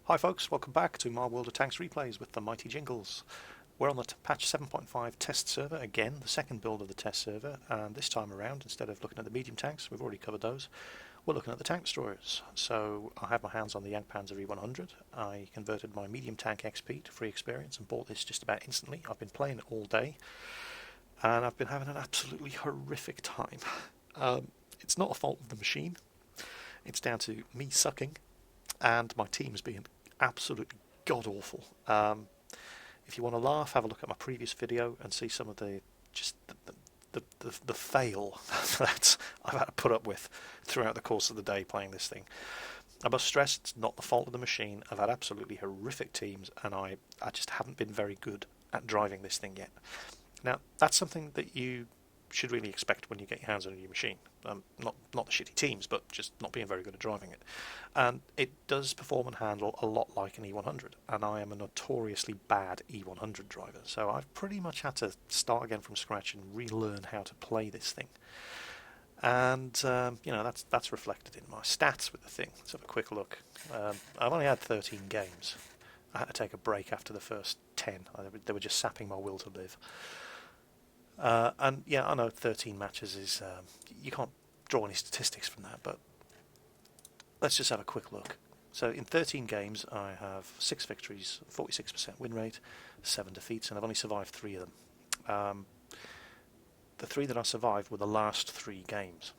Hi folks, welcome back to my World of Tanks replays with the mighty Jingles. We're on the patch 7.5 test server again, the second build of the test server, and this time around, instead of looking at the medium tanks, we've already covered those, we're looking at the tank destroyers. So I have my hands on the Jagdpanzer E-100. I converted my medium tank XP to free experience and bought this just about instantly. I've been playing it all day, and I've been having an absolutely horrific time. It's not a fault of the machine, it's down to me sucking and my teams being absolutely god-awful. If you want to laugh, have a look at my previous video and see some of the the fail that I've had to put up with throughout the course of the day playing this thing. I must stress it's not the fault of the machine. I've had absolutely horrific teams and I just haven't been very good at driving this thing yet. Now, that's something that you should really expect when you get your hands on a new machine. Not the shitty teams, but just not being very good at driving it. And it does perform and handle a lot like an E-100, and I am a notoriously bad E-100 driver, so I've pretty much had to start again from scratch and relearn how to play this thing. And you know, that's reflected in my stats with the thing. Let's have a quick look. I've only had 13 games. I had to take a break after the first 10. They were just sapping my will to live. And yeah, I know 13 matches is, you can't draw any statistics from that, but let's just have a quick look. So in 13 games I have 6 victories, 46% win rate, 7 defeats, and I've only survived 3 of them. The 3 that I survived were the last 3 games.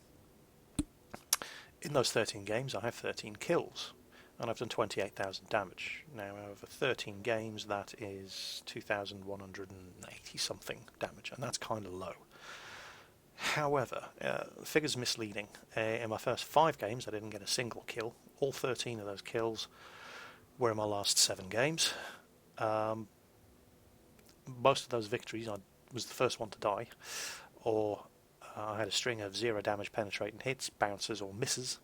In those 13 games I have 13 kills, and I've done 28,000 damage. Now, over 13 games, that is 2,180 something damage, and that's kind of low. However, the figure's misleading. In my first 5 games, I didn't get a single kill. All 13 of those kills were in my last 7 games. Most of those victories, I was the first one to die, or I had a string of 0 damage penetrating hits, bounces, or misses.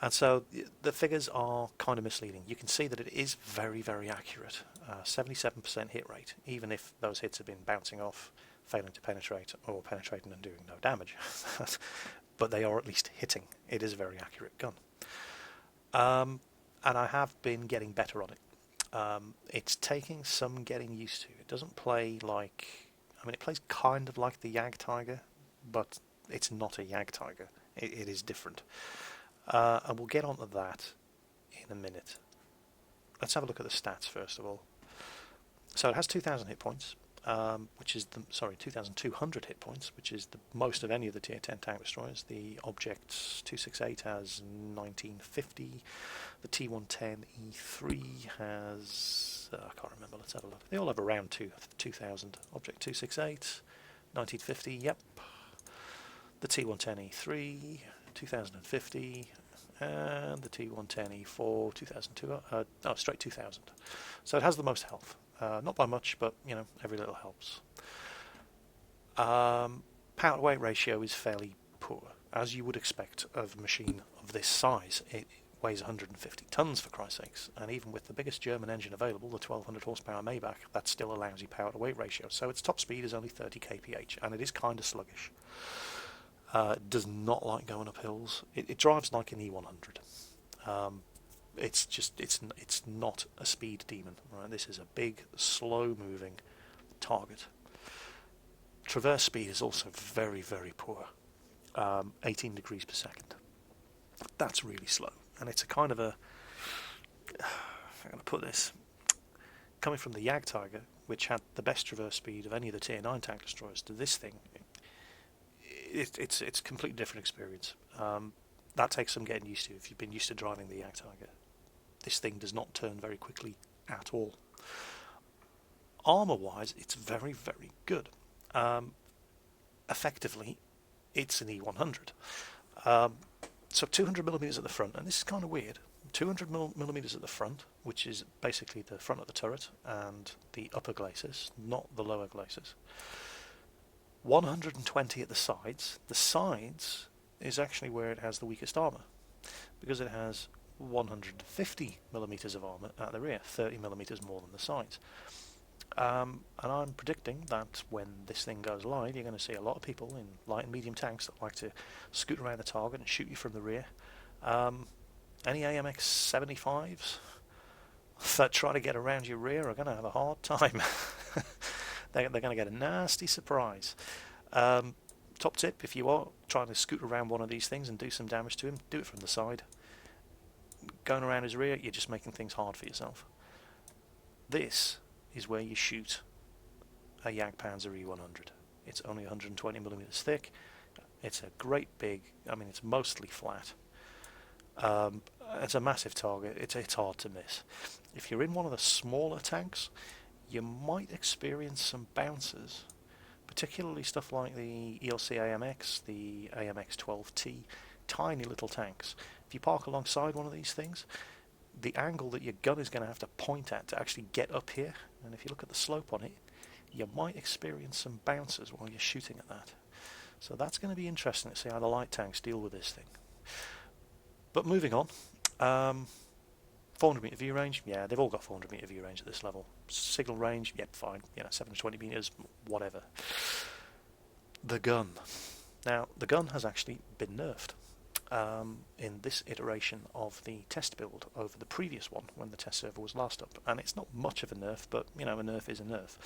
And so the figures are kind of misleading. You can see that it is very, very accurate. 77% hit rate, even if those hits have been bouncing off, failing to penetrate, or penetrating and doing no damage. But they are at least hitting. It is a very accurate gun. And I have been getting better on it. It's taking some getting used to. It doesn't play like... I mean, it plays kind of like the Jagdtiger, but it's not a Jagdtiger. It is different. And we'll get onto that in a minute. Let's have a look at the stats first of all. So it has 2,000 hit points, which is 2,200 hit points, which is the most of any of the tier 10 tank destroyers. The Object 268 has 1950. The T110 E3 has I can't remember. Let's have a look. They all have around 2,000. Object 268, 1950. Yep. The T110 E3. 2050, and the T110 E4 2002, straight 2000. So it has the most health, not by much, but you know, every little helps. Power to weight ratio is fairly poor, as you would expect of a machine of this size. It weighs 150 tons for Christ's sakes, and even with the biggest German engine available, the 1200 horsepower Maybach, that's still a lousy power to weight ratio. So its top speed is only 30 kph, and it is kind of sluggish. It does not like going up hills. It drives like an E-100. It's not a speed demon. Right? This is a big, slow-moving target. Traverse speed is also very, very poor. 18 degrees per second. That's really slow, and it's a kind of a... I'm going to put this. Coming from the Jagdtiger, which had the best traverse speed of any of the tier 9 tank destroyers, to this thing. It's a completely different experience. That takes some getting used to if you've been used to driving the Jagdtiger. This thing does not turn very quickly at all. Armour-wise, it's very, very good. Effectively, it's an E-100. So 200mm at the front, and this is kind of weird. 200mm at the front, which is basically the front of the turret and the upper glacis, not the lower glacis. 120 at the sides. The sides is actually where it has the weakest armour, because it has 150mm of armour at the rear, 30mm more than the sides. And I'm predicting that when this thing goes live, you're going to see a lot of people in light and medium tanks that like to scoot around the target and shoot you from the rear. Any AMX 75s that try to get around your rear are going to have a hard time. They're going to get a nasty surprise. Top tip, if you are trying to scoot around one of these things and do some damage to him, do it from the side. Going around his rear, you're just making things hard for yourself. This is where you shoot a Jagdpanzer E-100. It's only 120mm thick. It's a great big, I mean it's mostly flat. It's a massive target, it's hard to miss. If you're in one of the smaller tanks, you might experience some bounces, particularly stuff like the ELC AMX, the AMX-12T, tiny little tanks. If you park alongside one of these things, the angle that your gun is going to have to point at to actually get up here, and if you look at the slope on it, you might experience some bounces while you're shooting at that. So that's going to be interesting to see how the light tanks deal with this thing. But moving on, 400 meter view range, yeah, they've all got 400 meter view range at this level. Signal range, yep, fine, 720 meters, whatever. The gun. Now, the gun has actually been nerfed in this iteration of the test build over the previous one when the test server was last up. And it's not much of a nerf, but, a nerf is a nerf.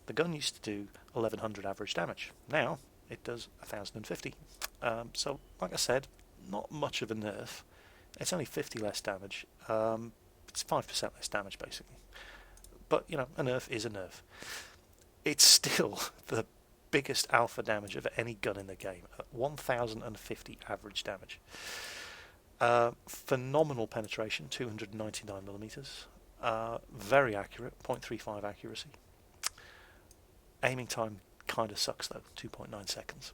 The gun used to do 1100 average damage. Now, it does 1050. So, like I said, not much of a nerf. It's only 50 less damage. It's 5% less damage, basically. But, a nerf is a nerf. It's still the biggest alpha damage of any gun in the game, at 1050 average damage. Phenomenal penetration, 299mm. Very accurate, 0.35 accuracy. Aiming time kind of sucks though, 2.9 seconds.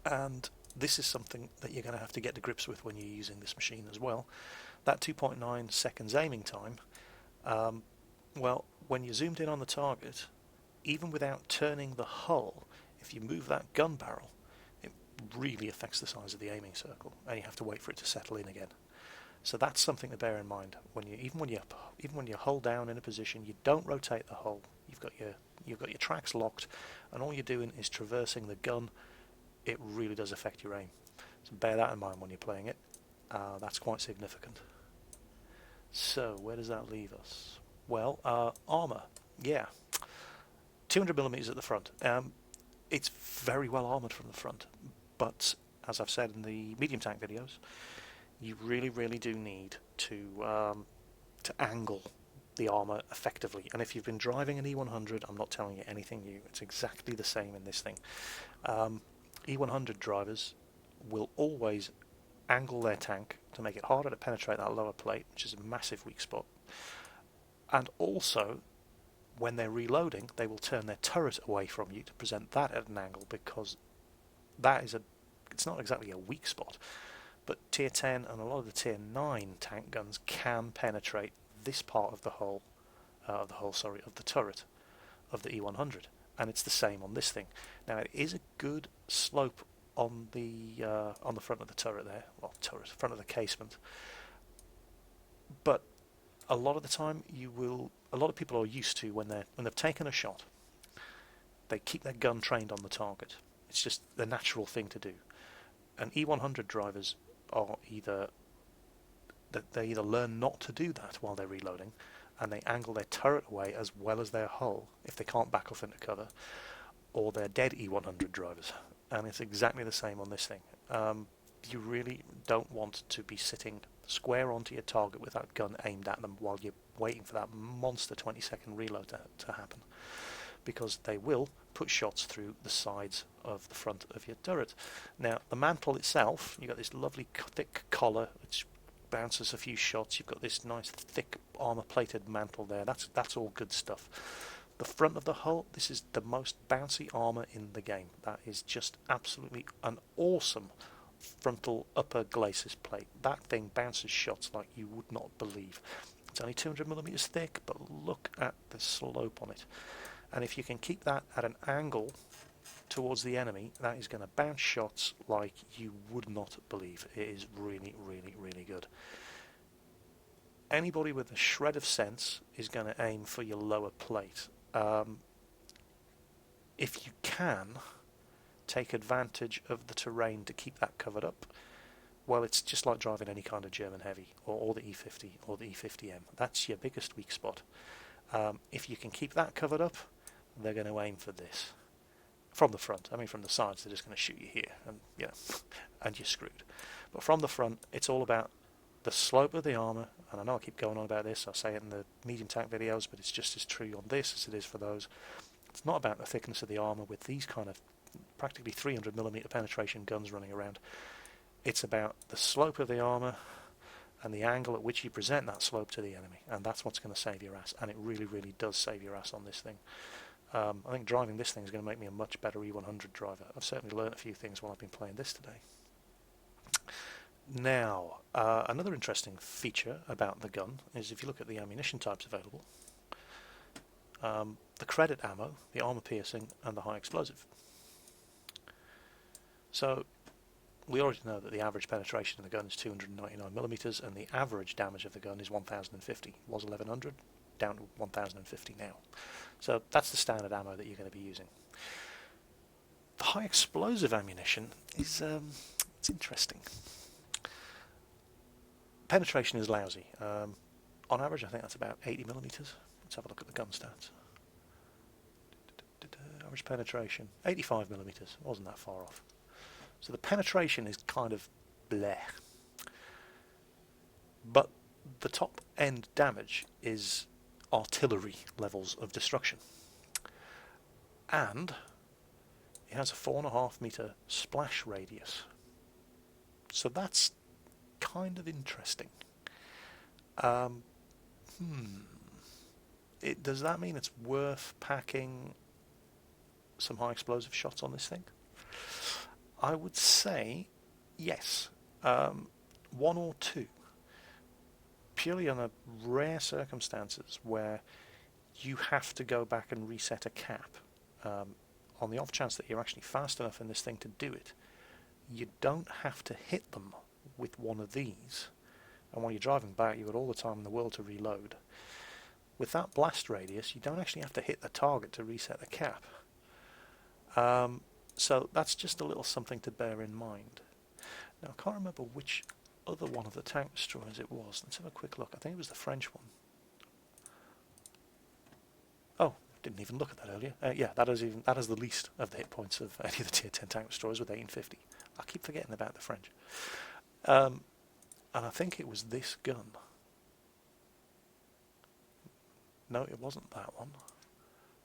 And this is something that you're going to have to get to grips with when you're using this machine as well. That 2.9 seconds aiming time, well, when you're zoomed in on the target, even without turning the hull, if you move that gun barrel, it really affects the size of the aiming circle, and you have to wait for it to settle in again. So that's something to bear in mind. Even when you hull down in a position, you don't rotate the hull. You've got your tracks locked, and all you're doing is traversing the gun. It really does affect your aim. So bear that in mind when you're playing it. That's quite significant. So where does that leave us? Well, armour. Yeah. 200mm at the front. It's very well armoured from the front, but as I've said in the medium tank videos, you really, really do need to angle the armour effectively. And if you've been driving an E-100, I'm not telling you anything new. It's exactly the same in this thing. E-100 drivers will always angle their tank to make it harder to penetrate that lower plate, which is a massive weak spot. And also, when they're reloading, they will turn their turret away from you to present that at an angle, because that is it's not exactly a weak spot, but tier 10 and a lot of the tier 9 tank guns can penetrate this part of the hull, of the turret of the E-100, and it's the same on this thing. Now it is a good slope on the front of the turret there, front of the casement, but a lot of the time a lot of people are used to when they've taken a shot, they keep their gun trained on the target. It's just the natural thing to do. And E-100 drivers are they either learn not to do that while they're reloading, and they angle their turret away as well as their hull if they can't back off into cover, or they're dead E-100 drivers. And it's exactly the same on this thing. You really don't want to be sitting square onto your target with that gun aimed at them while you're waiting for that monster 20-second reload to happen, because they will put shots through the sides of the front of your turret. Now, the mantle itself, you've got this lovely thick collar which bounces a few shots. You've got this nice thick armour-plated mantle there. That's all good stuff. The front of the hull, this is the most bouncy armour in the game. That is just absolutely an awesome frontal upper glacis plate. That thing bounces shots like you would not believe. It's only 200mm thick, but look at the slope on it. And if you can keep that at an angle towards the enemy, that is going to bounce shots like you would not believe. It is really, really, really good. Anybody with a shred of sense is going to aim for your lower plate. If you can take advantage of the terrain to keep that covered up, Well, it's just like driving any kind of German heavy, or the E50 or the E50M. That's your biggest weak spot. If you can keep that covered up, they're going to aim for this. From the front, I mean from the sides, they're just going to shoot you here, and and you're screwed. But from the front, it's all about the slope of the armour, and I know I keep going on about this, I say it in the medium tank videos, but it's just as true on this as it is for those. It's not about the thickness of the armour with these kind of practically 300mm penetration guns running around. It's about the slope of the armour and the angle at which you present that slope to the enemy, and that's what's going to save your ass, and it really, really does save your ass on this thing. I think driving this thing is going to make me a much better E-100 driver. I've certainly learned a few things while I've been playing this today. Now, another interesting feature about the gun is if you look at the ammunition types available, the credit ammo, the armour piercing, and the high explosive. So, we already know that the average penetration of the gun is 299mm, and the average damage of the gun is 1050. It was 1100, down to 1050 now. So that's the standard ammo that you're going to be using. The high explosive ammunition is it's interesting. Penetration is lousy. On average, I think that's about 80mm. Let's have a look at the gun stats. Average penetration, 85mm. Wasn't that far off. So the penetration is kind of bleh. But the top end damage is artillery levels of destruction. And it has a 4.5 meter splash radius. So that's kind of interesting. Does that mean it's worth packing some high explosive shots on this thing? I would say yes. One or two. Purely on a rare circumstances where you have to go back and reset a cap. On the off chance that you're actually fast enough in this thing to do it, you don't have to hit them with one of these. And while you're driving back, you've got all the time in the world to reload. With that blast radius, you don't actually have to hit the target to reset the cap. So that's just a little something to bear in mind. Now, I can't remember which other one of the tank destroyers it was. Let's have a quick look. I think it was the French one. Oh, didn't even look at that earlier. Yeah, that is the least of the hit points of any of the tier 10 tank destroyers with 1850. I keep forgetting about the French. And I think it was this gun. No, it wasn't that one.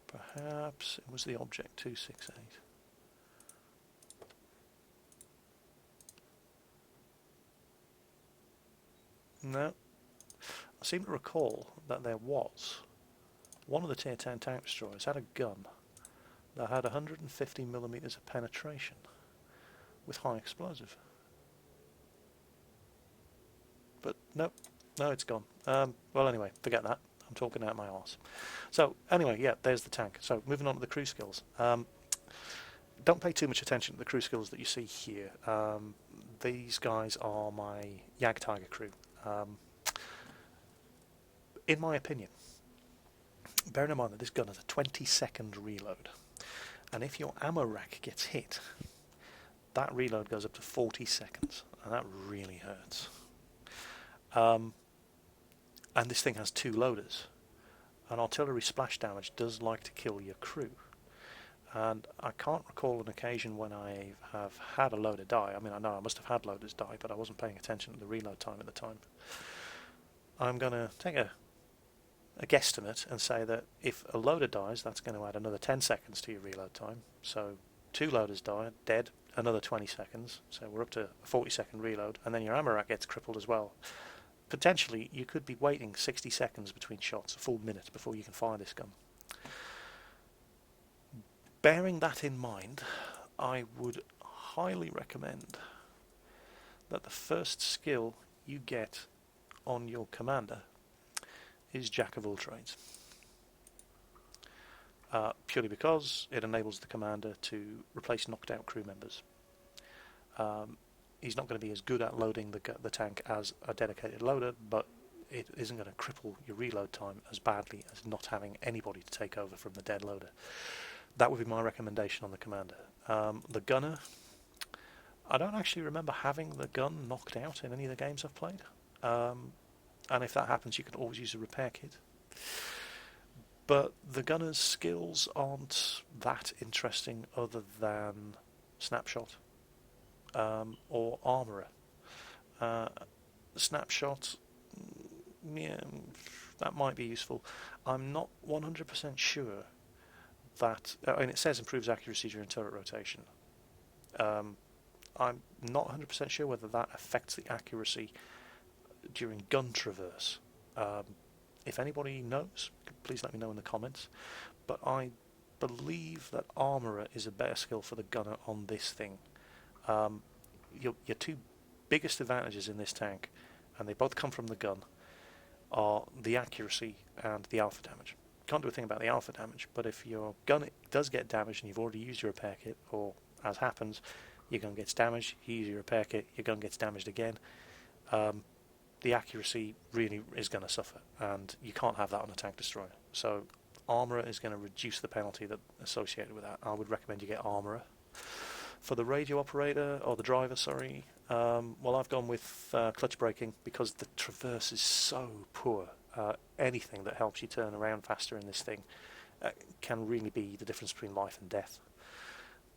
Perhaps it was the Object 268. No. I seem to recall that there was one of the tier 10 tank destroyers had a gun that had 150mm of penetration with high explosive. But no, it's gone. Well, anyway, forget that. I'm talking out my arse. So anyway, yeah, there's the tank. So moving on to the crew skills. Don't pay too much attention to the crew skills that you see here. These guys are my Jagdpanzer crew. In my opinion, bearing in mind that this gun has a 20-second reload, and if your ammo rack gets hit, that reload goes up to 40 seconds, and that really hurts. And this thing has two loaders, and artillery splash damage does like to kill your crew. And I can't recall an occasion when I have had a loader die. I mean, I know I must have had loaders die, but I wasn't paying attention to the reload time at the time. I'm going to take a guesstimate and say that if a loader dies, that's going to add another 10 seconds to your reload time. So 2 loaders die, dead, another 20 seconds. So we're up to a 40-second reload, and then your ammo rack gets crippled as well. Potentially, you could be waiting 60 seconds between shots, a full minute, before you can fire this gun. Bearing that in mind, I would highly recommend that the first skill you get on your commander is Jack of all trades. Purely because it enables the commander to replace knocked out crew members. He's not going to be as good at loading the tank as a dedicated loader, but it isn't going to cripple your reload time as badly as not having anybody to take over from the dead loader. That would be my recommendation on the commander. The gunner, I don't actually remember having the gun knocked out in any of the games I've played. And if that happens, you can always use a repair kit. But the gunner's skills aren't that interesting other than Snapshot or Armourer. Snapshot, yeah, that might be useful. I'm not 100% sure that, and it says improves accuracy during turret rotation. I'm not 100% sure whether that affects the accuracy during gun traverse. If anybody knows, please let me know in the comments. But I believe that Armourer is a better skill for the gunner on this thing. Your two biggest advantages in this tank, and they both come from the gun, are the accuracy and the alpha damage. Can't do a thing about the alpha damage, but if your gun does get damaged and you've already used your repair kit, or as happens, your gun gets damaged, you use your repair kit, your gun gets damaged again, the accuracy really is going to suffer, and you can't have that on a tank destroyer. So Armourer is going to reduce the penalty that associated with that. I would recommend you get Armourer. For the radio operator, or the driver, sorry, well, I've gone with clutch braking because the traverse is so poor. Anything that helps you turn around faster in this thing can really be the difference between life and death.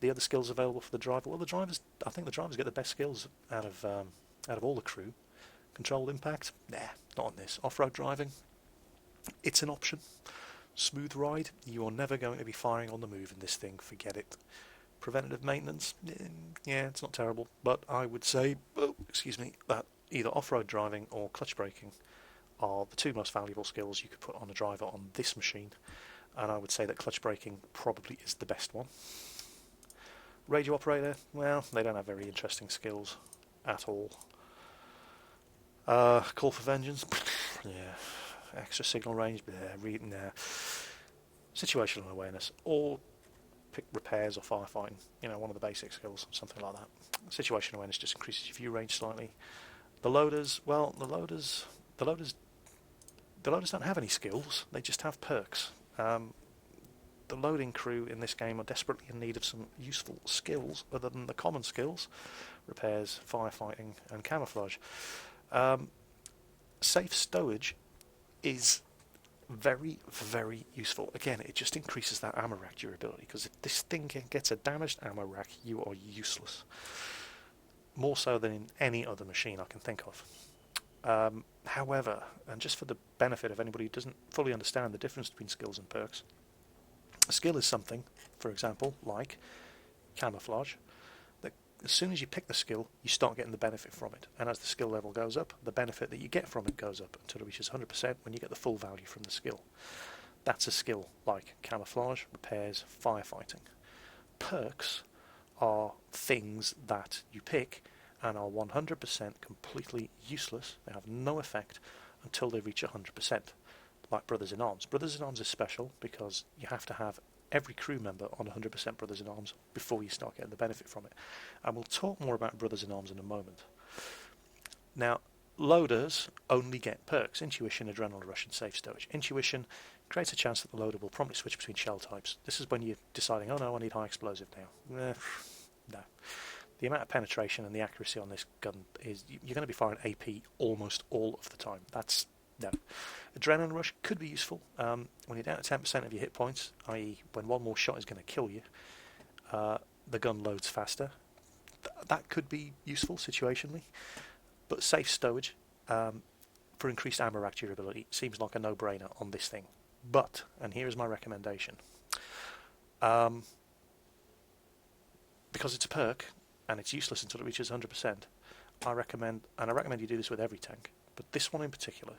The other skills available for the driver, well, I think the drivers get the best skills out of all the crew. Controlled impact, nah, not on this. Off-road driving, it's an option. Smooth ride, you are never going to be firing on the move in this thing, forget it. Preventative maintenance, yeah, it's not terrible, but I would say, that either off-road driving or clutch braking are the two most valuable skills you could put on a driver on this machine, and I would say that clutch braking probably is the best one. Radio operator, well, they don't have very interesting skills at all. Call for vengeance, yeah. Extra signal range, nah. Situational awareness, or pick repairs or firefighting, one of the basic skills, something like that. Situational awareness just increases your view range slightly. The loaders, well, the loaders don't have any skills, they just have perks. The loading crew in this game are desperately in need of some useful skills other than the common skills, repairs, firefighting and camouflage. Safe stowage is very, very useful. Again, it just increases that ammo rack durability, because if this thing gets a damaged ammo rack, you are useless. More so than in any other machine I can think of. However, and just for the benefit of anybody who doesn't fully understand the difference between skills and perks, a skill is something, for example, like camouflage, that as soon as you pick the skill, you start getting the benefit from it. And as the skill level goes up, the benefit that you get from it goes up until it reaches 100% when you get the full value from the skill. That's a skill like camouflage, repairs, firefighting. Perks are things that you pick and are 100% completely useless. They have no effect until they reach 100%, like Brothers in Arms. Brothers in Arms is special because you have to have every crew member on 100% Brothers in Arms before you start getting the benefit from it. And we'll talk more about Brothers in Arms in a moment. Now, loaders only get perks: Intuition, Adrenaline Rush and Safe Stowage. Intuition creates a chance that the loader will promptly switch between shell types. This is when you're deciding, oh no, I need high explosive now. No. The amount of penetration and the accuracy on this gun is, you're going to be firing AP almost all of the time. That's no. Adrenaline Rush could be useful when you're down to 10% of your hit points, i.e. when one more shot is going to kill you. The gun loads faster. That could be useful situationally. But Safe Stowage, for increased ammo rack durability, seems like a no-brainer on this thing. But, and here is my recommendation, because it's a perk and it's useless until it reaches 100%, I recommend you do this with every tank, but this one in particular,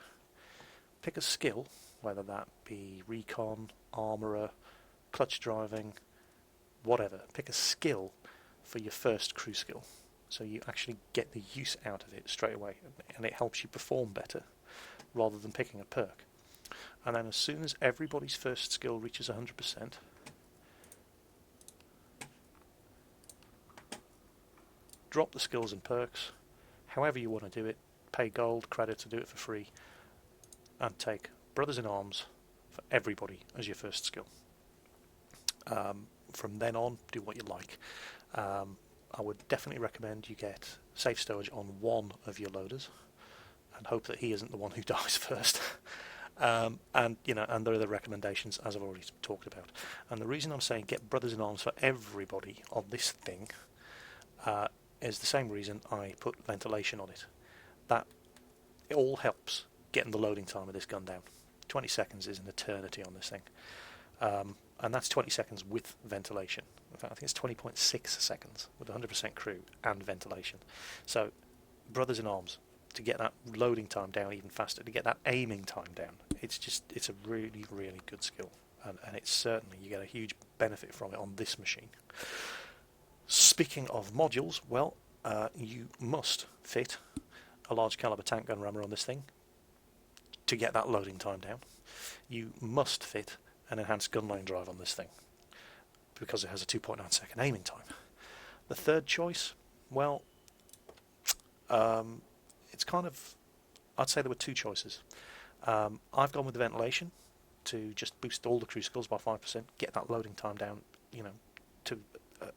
pick a skill, whether that be recon, armourer, clutch driving, whatever. Pick a skill for your first crew skill, so you actually get the use out of it straight away, and it helps you perform better, rather than picking a perk. And then as soon as everybody's first skill reaches 100%, drop the skills and perks, however you want to do it, pay gold, credit to do it for free, and take Brothers in Arms for everybody as your first skill. From then on, do what you like. I would definitely recommend you get safe stowage on one of your loaders and hope that he isn't the one who dies first. And there are the recommendations, as I've already talked about. And the reason I'm saying get brothers in arms for everybody on this thing is the same reason I put ventilation on it. That it all helps getting the loading time of this gun down. 20 seconds is an eternity on this thing. And that's 20 seconds with ventilation. In fact, I think it's 20.6 seconds with 100% crew and ventilation. So, brothers in arms, to get that loading time down even faster, to get that aiming time down, it's a really, really good skill. And it's certainly, you get a huge benefit from it on this machine. Speaking of modules, well, you must fit a large caliber tank gun rammer on this thing to get that loading time down. You must fit an enhanced gun lane drive on this thing because it has a 2.9 second aiming time. The third choice, well, it's kind of, I'd say there were two choices. I've gone with the ventilation to just boost all the crew skills by 5%, get that loading time down, to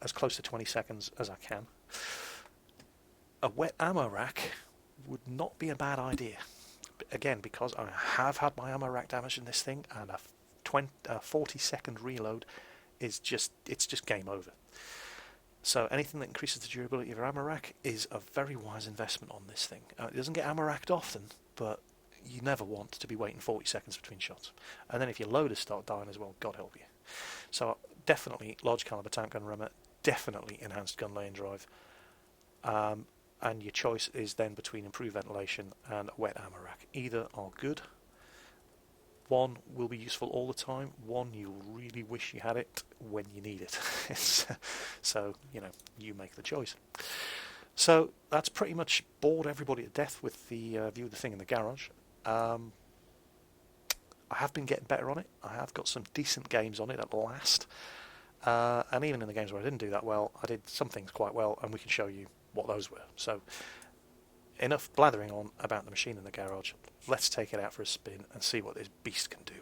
as close to 20 seconds as I can. A wet ammo rack would not be a bad idea. Again, because I have had my ammo rack damaged in this thing, and a 40-second reload is just game over. So anything that increases the durability of your ammo rack is a very wise investment on this thing. It doesn't get ammo racked often, but you never want to be waiting 40 seconds between shots. And then if your loaders start dying as well, God help you. So definitely large caliber tank gun rammer, definitely enhanced gun lane drive. And your choice is then between improved ventilation and a wet ammo rack. Either are good. One will be useful all the time. One you'll really wish you had it when you need it. So, you make the choice. So that's pretty much bored everybody to death with the view of the thing in the garage. I have been getting better on it. I have got some decent games on it at last. And even in the games where I didn't do that well, I did some things quite well, and we can show you what those were. So enough blathering on about the machine in the garage. Let's take it out for a spin and see what this beast can do.